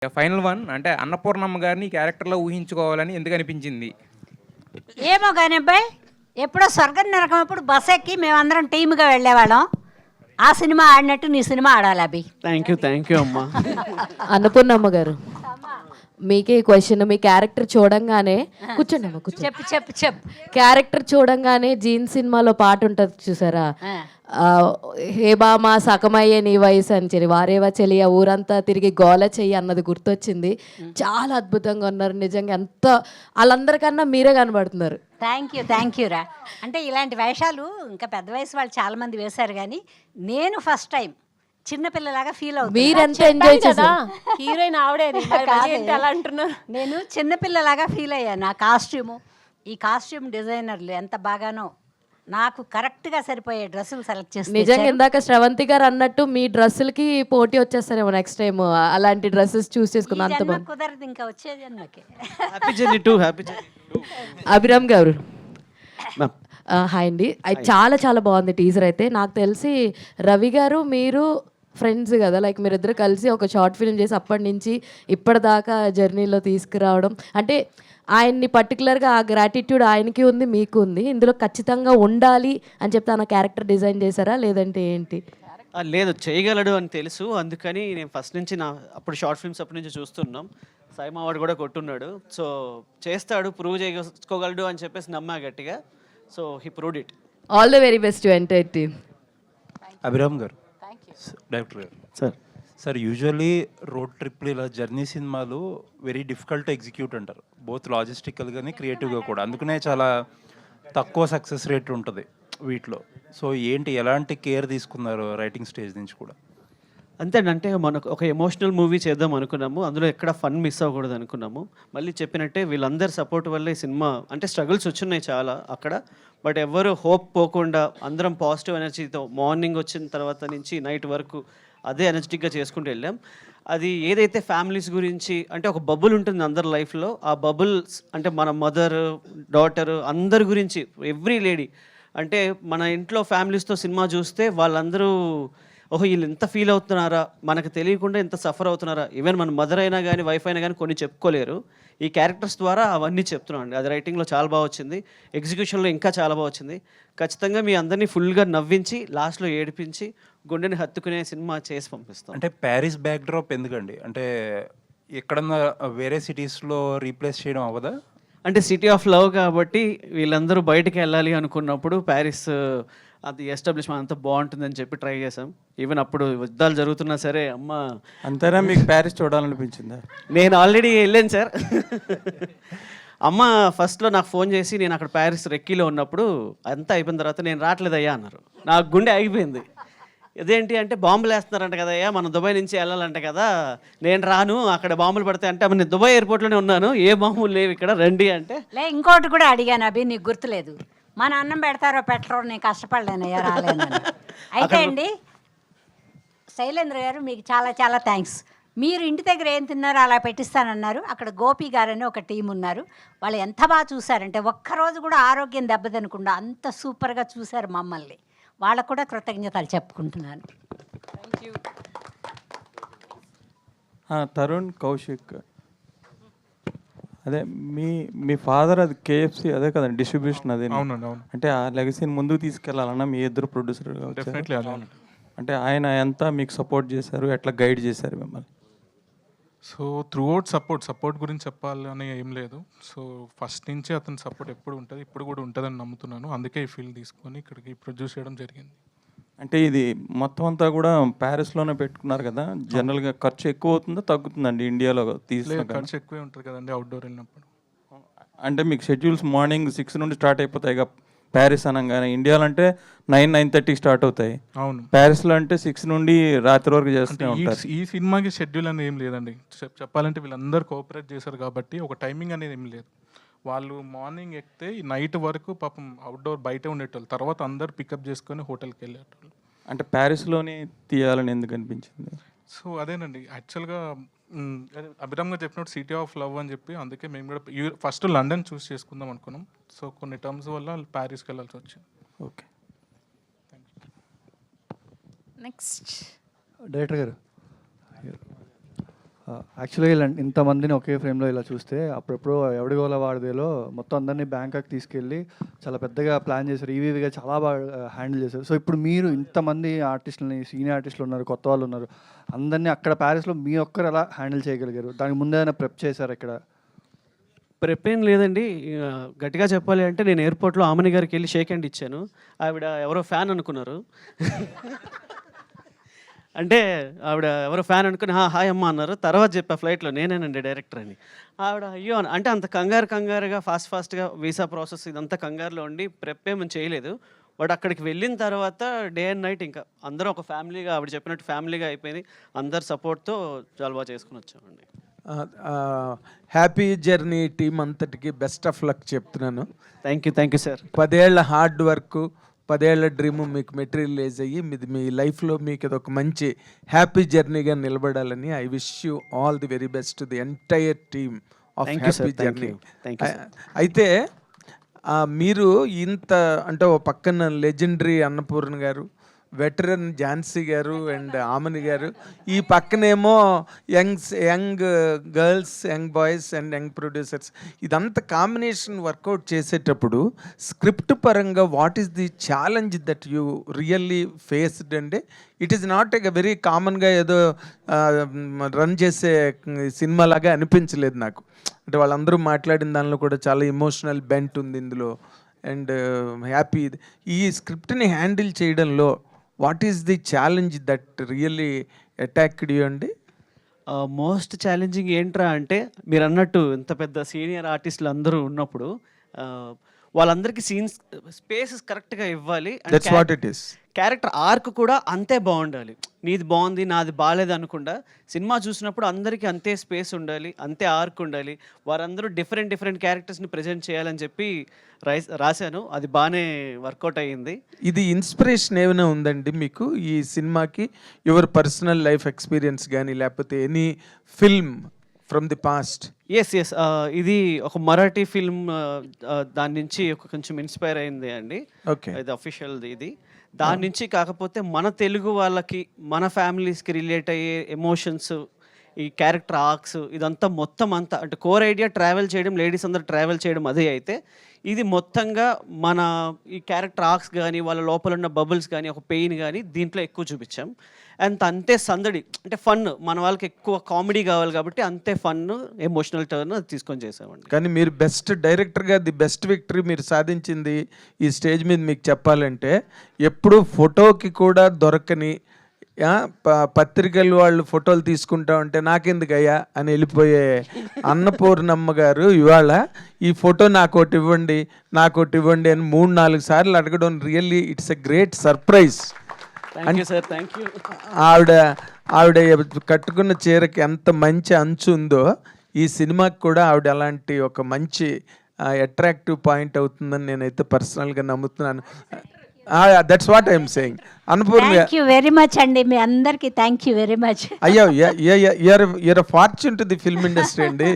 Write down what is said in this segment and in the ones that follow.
Final one అంటే అన్నపూర్ణమ్మ గారిని ఈ క్యారెక్టర్‌లో ఊహించుకోవాలని ఎందుకనిపించింది? ఏమో కానీ అబ్బాయి, ఎప్పుడో స్వర్గం నరకం అప్పుడు బస్ ఎక్కి మేమందరం టీమ్గా వెళ్ళేవాళ్ళం. ఆ సినిమా ఆడినట్టు నీ సినిమా ఆడాలి అభి. థ్యాంక్ యూ అమ్మా. అన్నపూర్ణమ్మ గారు, మీకే క్వశ్చన్. మీ క్యారెక్టర్ చూడంగానే కూర్చోండి అమ్మ, కూర్చోండి. చెప్పు చెప్పు చెప్పు. క్యారెక్టర్ చూడంగానే జీన్ సినిమాలో పాట ఉంటుంది చూసారా, హే బామా సకమయ్యే నీ వయసు అని చెప్పి వారేవా చెలియ ఊరంతా తిరిగి గోల చెయ్యి అన్నది గుర్తొచ్చింది. చాలా అద్భుతంగా ఉన్నారు నిజంగా. ఎంత వాళ్ళందరికన్నా మీరే కనబడుతున్నారు. థ్యాంక్ యూ రా. అంటే ఇలాంటి వేషాలు ఇంకా పెద్ద వయసు వాళ్ళు చాలా మంది వేశారు, కానీ నేను ఫస్ట్ టైం చిన్నపిల్లలాగా ఫీల్ అవుతుంది. మీరెంత ఎంజాయ్ చేశారు? హీరోయిన్ ఆవిడే అలా అంటున్నారు. నేను చిన్నపిల్లలాగా ఫీల్ అయ్యాను. నా కాస్ట్యూము, ఈ కాస్ట్యూమ్ డిజైనర్లు ఎంత బాగానో నాకు కరెక్ట్గా సరిపోయే డ్రెస్సులు సెలెక్ట్ చేసి నిజంగా ఇందాక శ్రవంతి గారు అన్నట్టు మీ డ్రెస్సులకి పోటీ వచ్చేస్తారేమో నెక్స్ట్ టైం. అలాంటి డ్రెస్సెస్ చూస్ చేసుకుందాం. అంత బాగుంది. కుదరదు ఇంకా వచ్చే జన్మకి. హ్యాపీ జర్నీ టు అభిరామ్ గారు హాయ్ అండి. అది చాలా చాలా బాగుంది టీజర్ అయితే. నాకు తెలిసి రవి గారు మీరు ఫ్రెండ్స్ కదా, లైక్ మీరిద్దరు కలిసి ఒక షార్ట్ ఫిల్మ్ చేసి అప్పటి నుంచి ఇప్పటిదాకా జర్నీలో తీసుకురావడం అంటే ఆయన్ని పర్టికులర్గా ఆ గ్రాటిట్యూడ్ ఆయనకి ఉంది, మీకు ఉంది. ఇందులో ఖచ్చితంగా ఉండాలి అని చెప్తే ఆయన క్యారెక్టర్ డిజైన్ చేశారా లేదంటే ఏంటి? లేదు, చేయగలడు అని తెలుసు. అందుకని నేను ఫస్ట్ నుంచి అప్పుడు షార్ట్ ఫిల్మ్స్ అప్పటి నుంచి చూస్తున్నాం. సైమా అవార్డు కూడా కొట్టున్నాడు. సో చేస్తాడు, ప్రూవ్ చేసుకోగలడు అని చెప్పేసి నమ్మా గట్టిగా. So he proved it. All the very best to entire team. Abhiram గారు, డైరెక్టర్ గారు సార్ యూజువల్లీ రోడ్ ట్రిప్లు ఇలా జర్నీ సినిమాలు వెరీ డిఫికల్ట్ టు ఎగ్జిక్యూట్ అంటారు, బోత్ లాజిస్టికల్ కానీ క్రియేటివ్గా కూడా. అందుకనే చాలా తక్కువ సక్సెస్ రేట్ ఉంటుంది వీటిలో. సో ఏంటి, ఎలాంటి కేర్ తీసుకున్నారు రైటింగ్ స్టేజ్ నుంచి కూడా? అంతేనంటే మనకు ఒక ఎమోషనల్ మూవీ చేద్దాం అనుకున్నాము, అందులో ఎక్కడ ఫన్ మిస్ అవ్వకూడదు అనుకున్నాము. మళ్ళీ చెప్పినట్టే వీళ్ళందరి సపోర్ట్ వల్ల ఈ సినిమా అంటే స్ట్రగుల్స్ వచ్చున్నాయి చాలా అక్కడ, బట్ ఎవ్వరు హోప్ పోకుండా అందరం పాజిటివ్ ఎనర్జీతో మార్నింగ్ వచ్చిన తర్వాత నుంచి నైట్ వరకు అదే ఎనర్జెటిక్గా చేసుకుంటూ వెళ్ళాం. అది ఏదైతే ఫ్యామిలీస్ గురించి అంటే ఒక బబుల్ ఉంటుంది అందరి లైఫ్లో, ఆ బబుల్స్ అంటే మన మదర్ డాటర్ అందరి గురించి, ఎవ్రీ లేడీ అంటే మన ఇంట్లో ఫ్యామిలీస్తో సినిమా చూస్తే వాళ్ళందరూ ఓహో వీళ్ళు ఎంత ఫీల్ అవుతున్నారా, మనకు తెలియకుండా ఎంత సఫర్ అవుతున్నారా. ఈవెన్ మన మదర్ అయినా కానీ వైఫ్ అయినా కానీ కొన్ని చెప్పుకోలేరు. ఈ క్యారెక్టర్స్ ద్వారా అవన్నీ చెప్తున్నాం అండి. అది రైటింగ్లో చాలా బాగా వచ్చింది, ఎగ్జిక్యూషన్లో ఇంకా చాలా బాగా వచ్చింది. ఖచ్చితంగా మీ అందరినీ ఫుల్గా నవ్వించి లాస్ట్లో ఏడిపించి గుండెని హత్తుకునే సినిమా చేసి పంపిస్తాం. అంటే ప్యారిస్ బ్యాక్ డ్రాప్ ఎందుకండి? అంటే ఎక్కడన్నా వేరే సిటీస్లో రీప్లేస్ చేయడం అవ్వదా? అంటే సిటీ ఆఫ్ లవ్ కాబట్టి వీళ్ళందరూ బయటికి వెళ్ళాలి అనుకున్నప్పుడు ప్యారిస్ అది ఎస్టాబ్లిష్మెంట్ అంతా బాగుంటుందని చెప్పి ట్రై చేసాం. ఈవెన్ అప్పుడు యుద్ధాలు జరుగుతున్నా సరే అమ్మ అంతేనా మీకు ప్యారిస్ చూడాలనిపించిందా? నేను ఆల్రెడీ వెళ్ళాను సార్. అమ్మ ఫస్ట్లో నాకు ఫోన్ చేసి నేను అక్కడ ప్యారిస్ రెక్కీలో ఉన్నప్పుడు అంతా అయిపోయిన తర్వాత నేను రావట్లేదయ్యా అన్నారు. నాకు గుండె ఆగిపోయింది. ఇదేంటి అంటే బాంబులు వేస్తున్నారంట కదయ్యా, మనం దుబాయ్ నుంచి వెళ్ళాలంట కదా, నేను రాను అక్కడ బాంబులు పడతాయి అంటే నేను దుబాయ్ ఎయిర్పోర్ట్లోనే ఉన్నాను, ఏ బాంబులు లేవు ఇక్కడ రండి అంటే. ఇంకోటి కూడా అడిగాను అభి, నీకు గుర్తులేదు. మన అన్నం పెడతారో పెట్టరో నేను కష్టపడలేనయ్యా, రాలేనని. అయితే అండి శైలేంద్ర గారు మీకు చాలా చాలా థ్యాంక్స్. మీరు ఇంటి దగ్గర ఏం తిన్నారో అలా పెట్టిస్తానన్నారు. అక్కడ గోపి గారని ఒక టీం ఉన్నారు, వాళ్ళు ఎంత బాగా చూసారంటే ఒక్కరోజు కూడా ఆరోగ్యం దెబ్బతినకుండా అంత సూపర్గా చూశారు మమ్మల్ని. వాళ్ళకు కూడా కృతజ్ఞతలు చెప్పుకుంటున్నాను. తరుణ్ కౌశిక్, అదే మీ ఫాదర్ అది KFC అదే కదండి డిస్ట్రిబ్యూషన్ అదే. అవును. అంటే ఆ లెగసీని ముందుకు తీసుకెళ్లాలన్నా మీ ఇద్దరు ప్రొడ్యూసర్ అంటే ఆయన ఎంత మీకు సపోర్ట్ చేశారు, ఎట్లా గైడ్ చేశారు మిమ్మల్ని? సో త్రూ అవుట్ సపోర్ట్ గురించి చెప్పాలని ఏం లేదు. సో ఫస్ట్ నుంచి అతని సపోర్ట్ ఎప్పుడు ఉంటుంది, ఇప్పుడు కూడా ఉంటుందని నమ్ముతున్నాను. అందుకే ఈ ఫీల్డ్ తీసుకొని ఇక్కడికి ప్రొడ్యూస్ చేయడం జరిగింది. అంటే ఇది మొత్తం అంతా కూడా ప్యారిస్లోనే పెట్టుకున్నారు కదా, జనరల్గా ఖర్చు ఎక్కువ అవుతుందో తగ్గుతుందండి ఇండియాలో తీసుకున్న? ఖర్చు ఎక్కువే ఉంటుంది కదండి అవుట్డోర్ వెళ్ళినప్పుడు. అంటే మీకు షెడ్యూల్స్ మార్నింగ్ 6 నుండి స్టార్ట్ అయిపోతాయి కదా ప్యారిస్ అనగానే. ఇండియాలో అంటే 9-9:30 స్టార్ట్ అవుతాయి. అవును. ప్యారిస్లో అంటే 6 నుండి రాత్రి వరకు చేస్తూనే ఉంటారు. ఈ సినిమాకి షెడ్యూల్ అనేది ఏం లేదండి. చెప్పాలంటే వీళ్ళందరూ కోఆపరేట్ చేశారు కాబట్టి ఒక టైమింగ్ అనేది ఏం లేదు. వాళ్ళు మార్నింగ్ ఎక్కితే ఈ నైట్ వరకు పాపం అవుట్డోర్ బయటే ఉండేటోళ్ళు, తర్వాత అందరు పికప్ చేసుకొని హోటల్కి వెళ్ళేటోళ్ళు. అంటే ప్యారిస్లోనే తీయాలని ఎందుకు అనిపించింది? సో అదేనండి యాక్చువల్గా అభిరామ్ గారు చెప్పినట్టు సిటీ ఆఫ్ లవ్ అని చెప్పి, అందుకే మేము కూడా ఫస్ట్ లండన్ చూస్ చేసుకుందాం అనుకున్నాం. సో కొన్ని టర్మ్స్ వల్ల ప్యారిస్కి వెళ్ళాల్సి వచ్చింది. ఓకే, నెక్స్ట్ డైరెక్టర్ గారు, యాక్చువల్గా ఇలా ఇంతమందిని ఒకే ఫ్రేమ్లో ఇలా చూస్తే అప్పుడెప్పుడు ఎవడిగోల వాడిదేలో మొత్తం అందరినీ బ్యాంకాక్ తీసుకెళ్ళి చాలా పెద్దగా ప్లాన్ చేశారు, ఈవీగా చాలా బాగా హ్యాండిల్ చేశారు. సో ఇప్పుడు మీరు ఇంతమంది ఆర్టిస్టులని, సీనియర్ ఆర్టిస్టులు ఉన్నారు, కొత్త వాళ్ళు ఉన్నారు, అందరినీ అక్కడ ప్యారిస్లో మీ ఒక్కరు ఎలా హ్యాండిల్ చేయగలిగారు? దానికి ముందే ఏదైనా ప్రెప్ చేశారు ఇక్కడ? ప్రెప్ ఏం లేదండి. గట్టిగా చెప్పాలి అంటే నేను ఎయిర్పోర్ట్లో ఆమని గారికి వెళ్ళి షేక్ హ్యాండ్ ఇచ్చాను. ఆవిడ ఎవరో ఫ్యాన్ అనుకున్నారు. అంటే ఆవిడ ఎవరో ఫ్యాన్ అనుకుని హాయ్ అమ్మ అన్నారు. తర్వాత చెప్పా ఫ్లైట్లో నేనేనండి డైరెక్టర్ అని. ఆవిడ అయ్యో అంటే అంత కంగారుగా ఫాస్ట్గా వీసా ప్రాసెస్ ఇదంతా కంగారులో ఉండి ప్రెప్ ఏమని చేయలేదు. బట్ అక్కడికి వెళ్ళిన తర్వాత డే అండ్ నైట్ ఇంకా అందరూ ఒక ఫ్యామిలీగా, ఆవిడ చెప్పినట్టు ఫ్యామిలీగా అయిపోయింది. అందరి సపోర్ట్తో చాలా బాగా చేసుకుని వచ్చామండి. హ్యాపీ జర్నీ టీం అంతటికి బెస్ట్ ఆఫ్ లక్ చెప్తున్నాను. Thank you sir. 10 ఏళ్ల హార్డ్ వర్క్, 10 ఏళ్ల డ్రీమ్ మీకు మెటీరియలైజ్ అయ్యి మీ లైఫ్లో మీకు ఇది ఒక మంచి హ్యాపీ జర్నీగా నిలబడాలని I wish you all the very best to the entire team of happy journey. అయితే మీరు ఇంత అంటే ఓ పక్కన లెజెండరీ అన్నపూర్ణ గారు, వెటరన్ ఝాన్సీ గారు అండ్ ఆమని గారు, ఈ పక్కనేమో young girls, young boys and young producers, ఇదంతా కాంబినేషన్ వర్కౌట్ చేసేటప్పుడు స్క్రిప్ట్ పరంగా what is the challenge that you really faced అండి? It is not a very కామన్గా ఏదో రన్ చేసే సినిమా లాగా అనిపించలేదు నాకు. అంటే వాళ్ళందరూ మాట్లాడిన దానిలో కూడా చాలా ఎమోషనల్ బెంట్ ఉంది ఇందులో. అండ్ హ్యాపీ ఈ స్క్రిప్ట్ని హ్యాండిల్ చేయడంలో what is the challenge that really attacked you అండి? మోస్ట్ ఛాలెంజింగ్ ఏంట్రా అంటే మీరు అన్నట్టు ఇంత పెద్ద సీనియర్ ఆర్టిస్టులు అందరూ ఉన్నప్పుడు వాళ్ళందరికీ సీన్స్ స్పేసెస్ కరెక్ట్గా ఇవ్వాలి. That's what it is. Character arc కూడా అంతే బాగుండాలి. నీది బాగుంది నాది బాగాలేదు అనుకుండా సినిమా చూసినప్పుడు అందరికీ అంతే స్పేస్ ఉండాలి, అంతే ఆర్క్ ఉండాలి. వారందరూ డిఫరెంట్ క్యారెక్టర్స్ని ప్రజెంట్ చేయాలని చెప్పి రాశాను. అది బాగానే వర్కౌట్ అయ్యింది. ఇది ఇన్స్పిరేషన్ ఏమైనా ఉందండి మీకు ఈ సినిమాకి? యువర్ పర్సనల్ లైఫ్ ఎక్స్పీరియన్స్ కానీ లేకపోతే any film from the past? Yes ఇది ఒక మరాఠీ ఫిల్మ్, దాని నుంచి కొంచెం ఇన్స్పైర్ అయింది అండి. ఓకే, ఇది అఫీషియల్ది. ఇది దాని నుంచి కాకపోతే మన తెలుగు వాళ్ళకి, మన ఫ్యామిలీస్కి రిలేట్ అయ్యే ఎమోషన్స్, ఈ క్యారెక్టర్ ఆర్క్స్, ఇదంతా మొత్తం అంతా అంటే కోర్ ఐడియా ట్రావెల్ చేయడం, లేడీస్ అందరూ ట్రావెల్ చేయడం అదే. అయితే ఇది మొత్తంగా మన ఈ క్యారెక్టర్ ఆర్క్స్ కానీ, వాళ్ళ లోపల ఉన్న బబుల్స్ కానీ, ఒక పెయిన్ కానీ దీంట్లో ఎక్కువ చూపించాం. అండ్ అంతే సందడి అంటే ఫన్, మన వాళ్ళకి ఎక్కువ కామెడీ కావాలి కాబట్టి అంతే ఫన్, ఎమోషనల్ టర్న్ అది తీసుకొని చేసామండి. కానీ మీరు బెస్ట్ డైరెక్టర్గా ది బెస్ట్ విక్టరీ మీరు సాధించింది ఈ స్టేజ్ మీద మీకు చెప్పాలంటే, ఎప్పుడు ఫోటోకి కూడా దొరకని పత్రికలు వాళ్ళు ఫోటోలు తీసుకుంటా ఉంటే నాకెందుకయ్యా అని వెళ్ళిపోయే అన్నపూర్ణమ్మ గారు ఇవాళ ఈ ఫోటో నాకోటి ఇవ్వండి అని 3-4 సార్లు అడగడం really it's a great surprise. Sir thank you. ఆవిడ కట్టుకున్న చీరకి ఎంత మంచి అంచు ఉందో ఈ సినిమాకి కూడా ఆవిడ అలాంటి ఒక మంచి అట్రాక్టివ్ పాయింట్ అవుతుందని నేనైతే పర్సనల్గా నమ్ముతున్నాను. That's what I'm saying. Annapurna, thank you very much అండి, మీ అందరికీ థ్యాంక్ యూ వెరీ మచ్. అయ్యో you are fortune to the film industry అండి.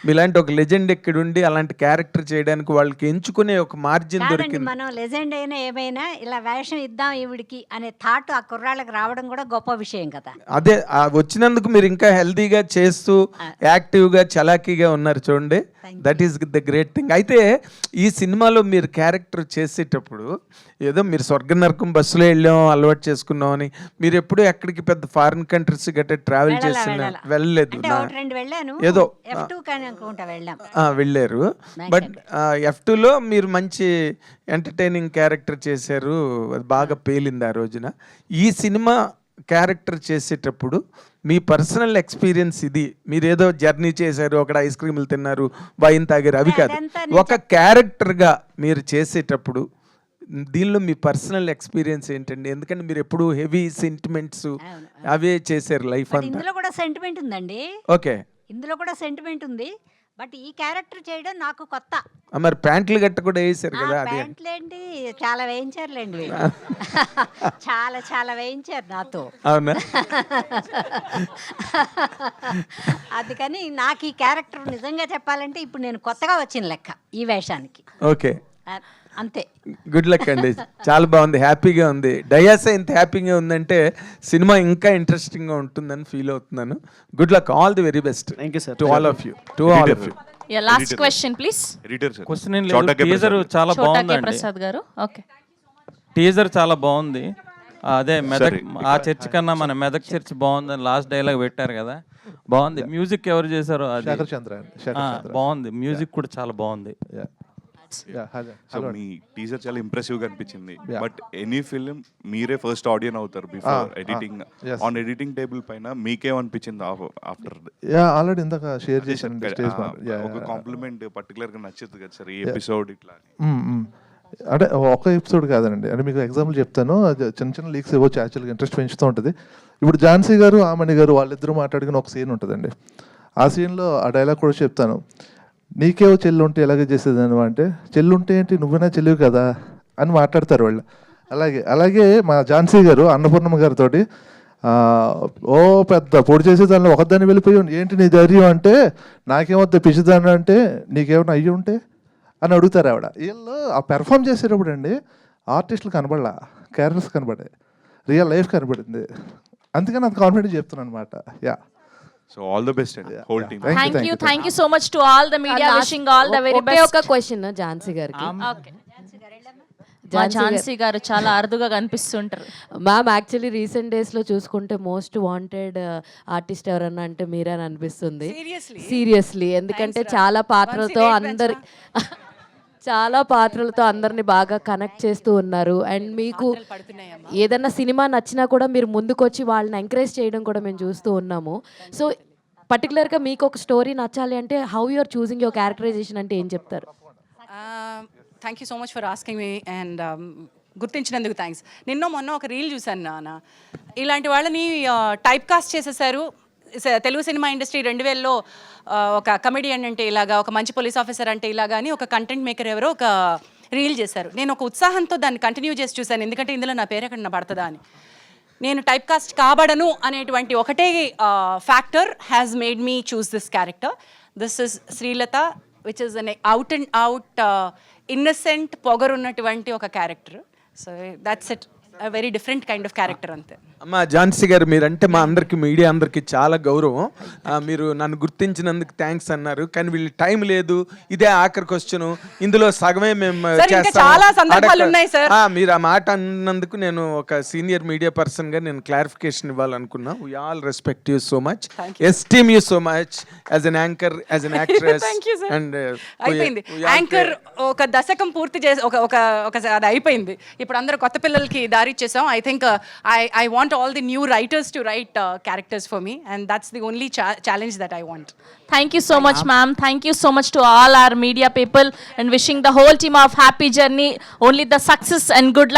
మీలాంటి ఒక లెజెండ్ ఇక్కడ ఉండి అలాంటి క్యారెక్టర్ చేయడానికి వాళ్ళకి ఎంచుకునే ఒక మార్జిన్ దొరికింది. మనం లెజెండ్ అయినా ఏమైనా ఇలా వేషం ఇద్దాం ఈవిడికి అనే థాట్ ఆ కుర్రాళ్ళకి రావడం కూడా గొప్ప విషయం కదా. అదే వచ్చినందుకు మీరు ఇంకా హెల్తీగా చేస్తూ యాక్టివ్గా చలాకీగా ఉన్నారు చూడండి. That is the great thing. అయితే ఈ సినిమాలో మీరు క్యారెక్టర్ చేసేటప్పుడు ఏదో మీరు స్వర్గ నరకం బస్సులో వెళ్ళాం అలవాటు చేసుకున్నాం అని, మీరు ఎప్పుడు ఎక్కడికి పెద్ద ఫారిన్ కంట్రీస్ గట్రా ట్రావెల్ చేస్తున్నా వెళ్ళలేదు? ఏదో వెళ్ళారు. బట్ F2లో మీరు మంచి ఎంటర్టైనింగ్ క్యారెక్టర్ చేశారు, అది బాగా పేలింది ఆ రోజున. ఈ సినిమా క్యారెక్టర్ చేసేటప్పుడు మీ పర్సనల్ ఎక్స్పీరియన్స్ ఇది, మీరేదో జర్నీ చేశారు, అక్కడ ఐస్ క్రీములు తిన్నారు, వైన్ తాగారు, అవి కాదు. ఒక క్యారెక్టర్గా మీరు చేసేటప్పుడు దీనిలో మీ పర్సనల్ ఎక్స్పీరియన్స్ ఏంటండి? ఎందుకంటే మీరు ఎప్పుడు హెవీ సెంటిమెంట్స్ అవే చేశారు లైఫ్ అంతా. ఇందులో కూడా సెంటిమెంట్ ఉందండి. ఓకే, ఇందులో కూడా సెంటిమెంట్ ఉంది. బట్ ఈ క్యారెక్టర్ చేయడం నాకు కొత్త. మరి ప్యాంట్లు గట్ట కూడా వేసారు కదా? ప్యాంట్లేండి చాలా వేయించారులేండి, చాలా వేయించారు నాతో. అవునా? అందుకని నాకు ఈ క్యారెక్టర్ నిజంగా చెప్పాలంటే ఇప్పుడు నేను కొత్తగా వచ్చిన లెక్క ఈ వేషానికి. ఓకే, అంతే. గుడ్ లక్ అండి, చాలా బాగుంది, హ్యాపీగా ఉంది. డయాసే ఇంత హ్యాపీగా ఉందంటే సినిమా ఇంకా ఇంట్రెస్టింగ్గా ఉంటుందని ఫీల్ అవుతున్నాను. Good luck, all the very best. Thank you sir. To all of you. Last question please. Question ఏం లేదు, టీజర్ చాలా బాగుందండి. ప్రసాద్ గారు ఓకే. టీజర్ చాలా బాగుంది. అదే మెదక్ ఆ చర్చ్ కన్నా మన మెదక్ చర్చ్ బాగుందని లాస్ట్ డైలాగ్ పెట్టారు కదా, బాగుంది. మ్యూజిక్ ఎవరు చేశారో అది బాగుంది, మ్యూజిక్ కూడా చాలా బాగుంది. సో మీ టీజర్ చాలా ఇంప్రెసివ్ గా అనిపించింది. బట్ ఎనీ ఫిల్మ్ మీరే ఫస్ట్ ఆడియన్ అవుతారు before editing. On editing table పైన మీకేమనిపించింది ఆఫ్టర్? ఆల్రెడీ ఇందాక షేర్ చేశాను. ఒక కాంప్లిమెంట్ పర్టికులర్ గా నచ్చుతుంది కదా సార్ ఈ ఎపిసోడ్ ఇట్లా? అంటే ఒక ఎపిసోడ్ కాదండి, అంటే మీకు ఎగ్జాంపుల్ చెప్తాను. చిన్న చిన్న లీక్స్ ఇవ్వచ్చు, యాక్చువల్గా ఇంట్రెస్ట్ పెంచుతూ ఉంటుంది. ఇప్పుడు ఝాన్సీ గారు ఆమణి గారు వాళ్ళిద్దరూ మాట్లాడుకుని ఒక సీన్ ఉంటుందండి. ఆ సీన్లో ఆ డైలాగ్ కూడా చెప్తాను. నీకేవో చెల్లి ఉంటే ఎలాగే చేసేదాను అంటే, చెల్లి ఉంటే ఏంటి నువ్వైనా చెల్లివి కదా అని మాట్లాడతారు వాళ్ళు. అలాగే మా ఝాన్సీ గారు అన్నపూర్ణమ్మ గారితో ఓ పెద్ద పొడి చేసే దానిలో ఒకదాన్ని వెళ్ళిపోయి ఏంటి నీ ధైర్యం అంటే, నాకేమవుతుంది పిచ్చిదాన్ని అంటే నీకేమైనా అయ్యి ఉంటే అని అడుగుతారు ఆవిడ. వీళ్ళు ఆ పెర్ఫామ్ చేసేటప్పుడు అండి ఆర్టిస్టులు కనబడలా, క్యారెక్టర్స్ కనబడే, రియల్ లైఫ్ కనబడింది. అందుకని అంత కాన్ఫిడెంట్ చెప్తున్నాను అనమాట. Yeah, so all the best అండి whole team. Thank you so much to all the media, wishing all the very best. ఒక క్వశ్చన్ ఝాన్సీ గారికి. ఓకే. ఝాన్సీ గారు చాలా అరుదుగా కనిపిస్తుంటారు. మ్యామ్ యాక్చువల్లీ రీసెంట్ డేస్లో చూసుకుంటే మోస్ట్ వాంటెడ్ ఆర్టిస్ట్ ఎవరన్నా అంటే మీరే అని అనిపిస్తుంది. సీరియస్లీ, ఎందుకంటే చాలా పాత్రలతో అందరిని బాగా కనెక్ట్ చేస్తూ ఉన్నారు. అండ్ మీకు ఏదన్నా సినిమా నచ్చినా కూడా మీరు ముందుకొచ్చి వాళ్ళని ఎంకరేజ్ చేయడం కూడా మేము చూస్తూ ఉన్నాము. సో పర్టికులర్గా మీకు ఒక స్టోరీ నచ్చాలి అంటే how you are choosing your characterization అంటే ఏం చెప్తారు? Thank you so much for asking me and గుర్తించినందుకు థ్యాంక్స్. మొన్న ఒక రీల్ చూశాను నాన్న, ఇలాంటి వాళ్ళని టైప్ కాస్ట్ చేసేసారు. తెలుగు సినిమా ఇండస్ట్రీ 2000లో ఒక కమెడియన్ అంటే ఇలాగా, ఒక మంచి పోలీస్ ఆఫీసర్ అంటే ఇలాగా అని ఒక కంటెంట్ మేకర్ ఎవరో ఒక రీల్ చేశారు. నేను ఒక ఉత్సాహంతో దాన్ని కంటిన్యూ చేసి చూశాను, ఎందుకంటే ఇందులో నా పేరు ఎక్కడ పడుతుందా అని. నేను టైప్ కాస్ట్ కాబడను అనేటువంటి ఒకటే factor has made me choose this character. This is Srilatha, which is an out and out innocent పొగరున్నటువంటి ఒక character. So that's it, very different kind of character అంతే. అమ్మ ఝాన్సీ గారు, మీరంటే మా అందరికి మీడియా అందరికి చాలా గౌరవం. మీరు నన్ను గుర్తించినందుకు థ్యాంక్స్ అన్నారు, కానీ వీళ్ళు టైం లేదు, ఇదే ఆఖరి క్వశ్చన్, ఇందులో సగమే మేము మీరు ఆ మాట అన్నందుకు నేను ఒక సీనియర్ మీడియా పర్సన్ గా నేను క్లారిఫికేషన్ ఇవ్వాలనుకున్నా. We all respect you so much, esteem you so much as an anchor, as an actress. And అయిపోయింది యాంకర్ ఒక దశకం పూర్తి చేసి ఒక అది అయిపోయింది. ఇప్పుడు అందరూ కొత్త పిల్లలకి దారి ఇచ్చేసాం. I think I want all the new writers to write characters for me, and that's the only challenge that I want. Thank you so much ma'am, thank you so much to all our media people, and wishing the whole team of Happy Journey only the success and good luck.